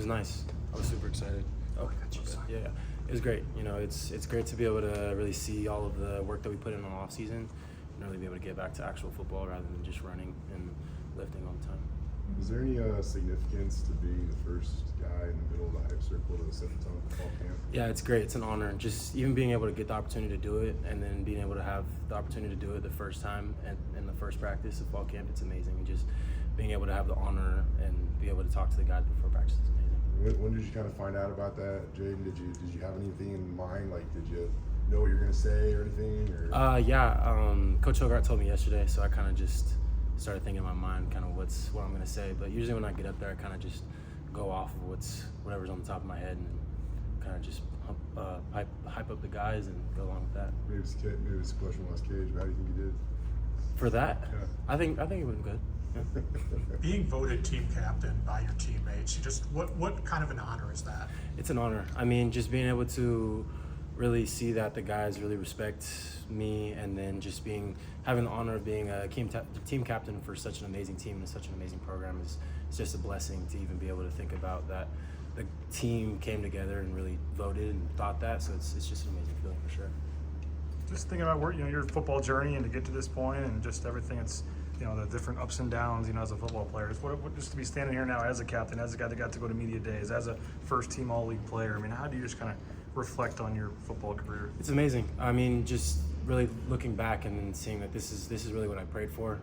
was nice. I was super excited. Oh, I got you. Yeah, it was great. You know, it's great to be able to really see all of the work that we put in on off season and really be able to get back to actual football rather than just running and lifting all the time. Is there any significance to being the first guy in the middle of the hype circle to set the tone for fall camp? Yeah, it's great. It's an honor. Just even being able to get the opportunity to do it and then being able to have the opportunity to do it the first time in the first practice of fall camp, it's amazing. And just being able to have the honor and be able to talk to the guys before practice is amazing. When did you kind of find out about that, Jayden? Did you have anything in mind? Like, did you know what you were going to say or anything? Or? Yeah. Coach Hogarth told me yesterday, so I kind of just started thinking in my mind kind of what I'm going to say. But usually when I get up there, I kind of just go off of whatever's on the top of my head and kind of just hype up the guys and go along with that. Maybe it's a question was Cage, but how do you think you did? For that? Yeah. I think it would have been good. Yeah. Being voted team captain by your teammates, what kind of an honor is that? It's an honor. I mean, just being able to really see that the guys really respect me, and then just having the honor of being a team captain for such an amazing team and such an amazing program is just a blessing to even be able to think about that. The team came together and really voted and thought that, so it's just an amazing feeling for sure. Just thinking about your football journey and to get to this point and just everything. It's the different ups and downs. As a football player, what just to be standing here now as a captain, as a guy that got to go to media days, as a first team all league player. I mean, how do you just kind of reflect on your football career? It's amazing. I mean, just really looking back and then seeing that this is really what I prayed for.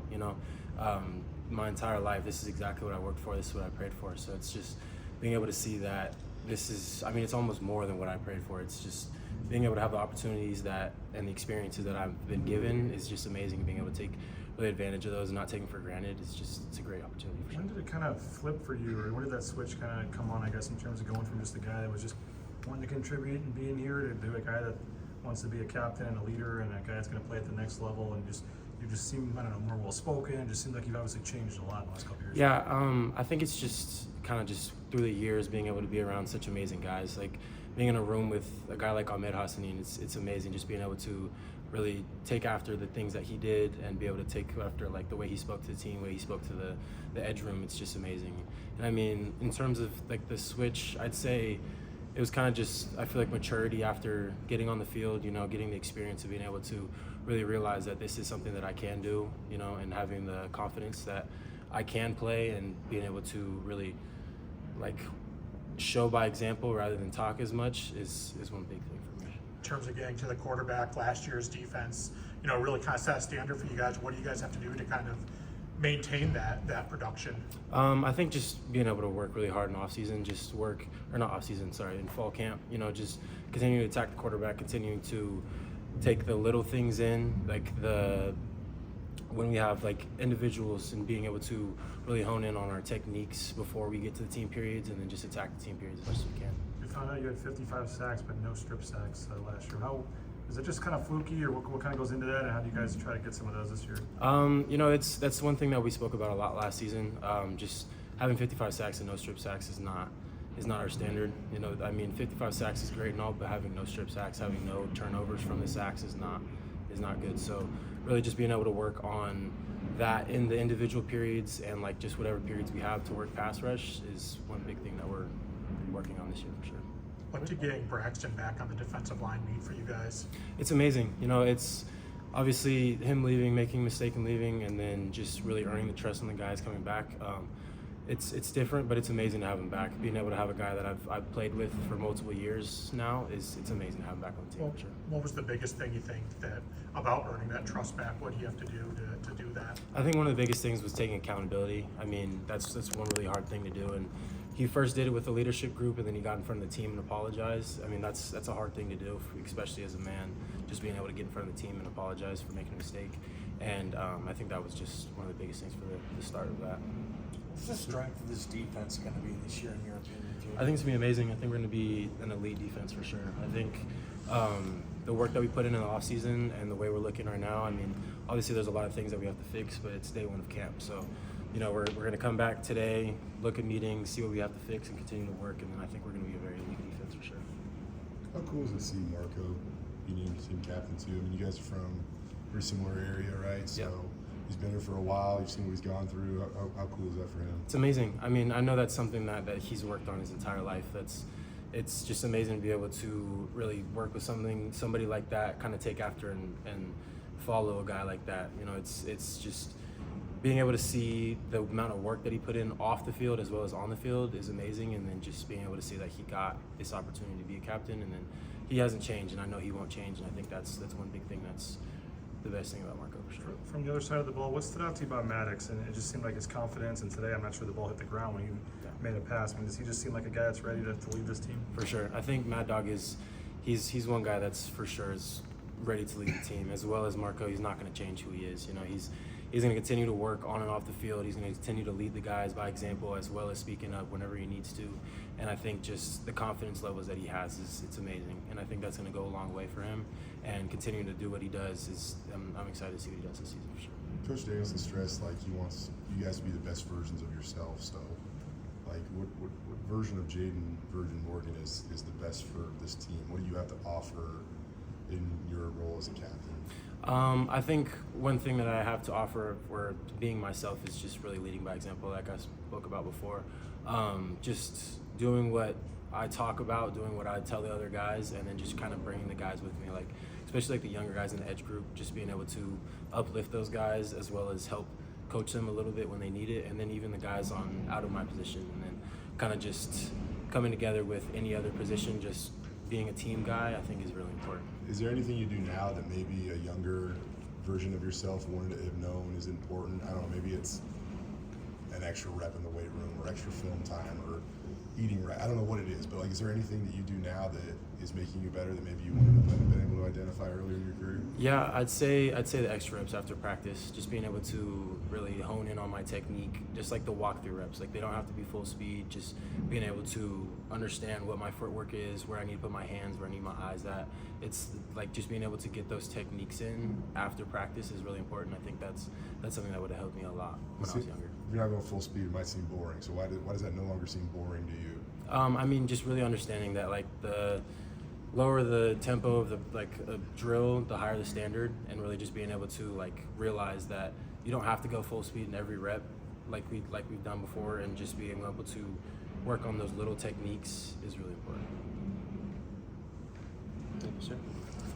My entire life, this is exactly what I worked for. This is what I prayed for. So it's just being able to see that it's almost more than what I prayed for. It's just being able to have the opportunities and the experiences that I've been given is just amazing. Being able to take really advantage of those and not taking for granted, it's a great opportunity for sure. When did it kind of flip for you, or when did that switch kind of come on, I guess, in terms of going from just a guy that was just wanting to contribute and being here to a guy that wants to be a captain and a leader and a guy that's going to play at the next level, and you just seem, I don't know, more well-spoken. It just seems like you've obviously changed a lot in the last couple of years. Yeah, I think it's just kind of just through the years being able to be around such amazing guys, like being in a room with a guy like Ahmed Hassanin, it's amazing just being able to really take after the things that he did and be able to take after like the way he spoke to the team, the way he spoke to the edge room. It's just amazing. And I mean, in terms of like the switch, I'd say it was kind of just, I feel like maturity after getting on the field, getting the experience of being able to really realize that this is something that I can do, and having the confidence that I can play and being able to really like show by example rather than talk as much is one big thing for me. In terms of getting to the quarterback, last year's defense, really kind of set a standard for you guys. What do you guys have to do to kind of maintain that production? I think just being able to work really hard in in fall camp, just continuing to attack the quarterback, continuing to take the little things in, like when we have like individuals, and being able to really hone in on our techniques before we get to the team periods, and then just attack the team periods as much as we can. You found out you had 55 sacks but no strip sacks last year. How is it just kind of fluky, or what kind of goes into that, and how do you guys try to get some of those this year? That's one thing that we spoke about a lot last season. Just having 55 sacks and no strip sacks is not our standard. 55 sacks is great and all, but having no strip sacks, having no turnovers from the sacks is not good. So really just being able to work on that in the individual periods and like just whatever periods we have to work pass rush is one big thing that we're working on this year for sure. What did getting Braxton back on the defensive line mean for you guys? It's amazing. It's obviously him leaving, making a mistake and leaving, and then just really earning the trust on the guys coming back. It's different, but it's amazing to have him back. Being able to have a guy that I've played with for multiple years now it's amazing to have him back on the team. For sure. What was the biggest thing you think that about earning that trust back? What do you have to do to do that? I think one of the biggest things was taking accountability. I mean, that's one really hard thing to do, and he first did it with the leadership group, and then he got in front of the team and apologized. I mean, that's a hard thing to do, especially as a man, just being able to get in front of the team and apologize for making a mistake. And I think that was just one of the biggest things for the start of that. What's the strength of this defense going to be this year, in your opinion, Jayden? I think it's going to be amazing. I think we're going to be an elite defense for sure. I think the work that we put in the offseason and the way we're looking right now, I mean, obviously there's a lot of things that we have to fix, but it's day one of camp. So, we're going to come back today, look at meetings, see what we have to fix, and continue to work, and then I think we're going to be a very elite defense for sure. How cool is it to see Marco be named team captain too? I mean, you guys are from a very similar area, right? So, He's been here for a while. You've seen what he's gone through. How cool is that for him? It's amazing. I mean, I know that's something that he's worked on his entire life. It's just amazing to be able to really work with somebody like that, kind of take after and follow a guy like that. You know, it's just being able to see the amount of work that he put in off the field as well as on the field is amazing, and then just being able to see that he got this opportunity to be a captain, and then he hasn't changed, and I know he won't change, and I think that's one big thing that's the best thing about Marco for sure. From the other side of the ball, what stood out to you about Maddox? And it just seemed like his confidence, and today I'm not sure the ball hit the ground when he made a pass. I mean, does he just seem like a guy that's ready to lead this team? For sure. I think Mad Dog he's one guy that's for sure is ready to lead the team, as well as Marco. He's not going to change who he is. You know, he's going to continue to work on and off the field. He's going to continue to lead the guys by example, as well as speaking up whenever he needs to. And I think just the confidence levels that he has it's amazing. And I think that's going to go a long way for him. And continuing to do what he does I'm excited to see what he does this season for sure. Coach Danielson stressed like he wants you guys to be the best versions of yourself. So, like, what version of Jayden Virgin Morgan is the best for this team? What do you have to offer in your role as a captain? I think one thing that I have to offer for being myself is just really leading by example, like I spoke about before. Just doing what I talk about, doing what I tell the other guys, and then just kind of bringing the guys with me, like especially like the younger guys in the edge group, just being able to uplift those guys as well as help coach them a little bit when they need it, and then even the guys out of my position, and then kind of just coming together with any other position, just being a team guy, I think is really important. Is there anything you do now that maybe a younger version of yourself wanted to have known is important? I don't know, maybe it's an extra rep in the weight room or extra film time or eating right. I don't know what it is, but like, is there anything that you do now that is making you better that maybe you wouldn't have been able to identify earlier in your career? Yeah, I'd say the extra reps after practice, just being able to really hone in on my technique, just like the walkthrough reps. Like, they don't have to be full speed, just being able to understand what my footwork is, where I need to put my hands, where I need my eyes at. It's like just being able to get those techniques in after practice is really important. I think that's something that would have helped me a lot when I was younger. If you're not going full speed, it might seem boring. So why does that no longer seem boring to you? I mean, just really understanding that, like, the lower the tempo of a drill, the higher the standard, and really just being able to like realize that you don't have to go full speed in every rep like we've done before, and just being able to work on those little techniques is really important. Thank you, sir.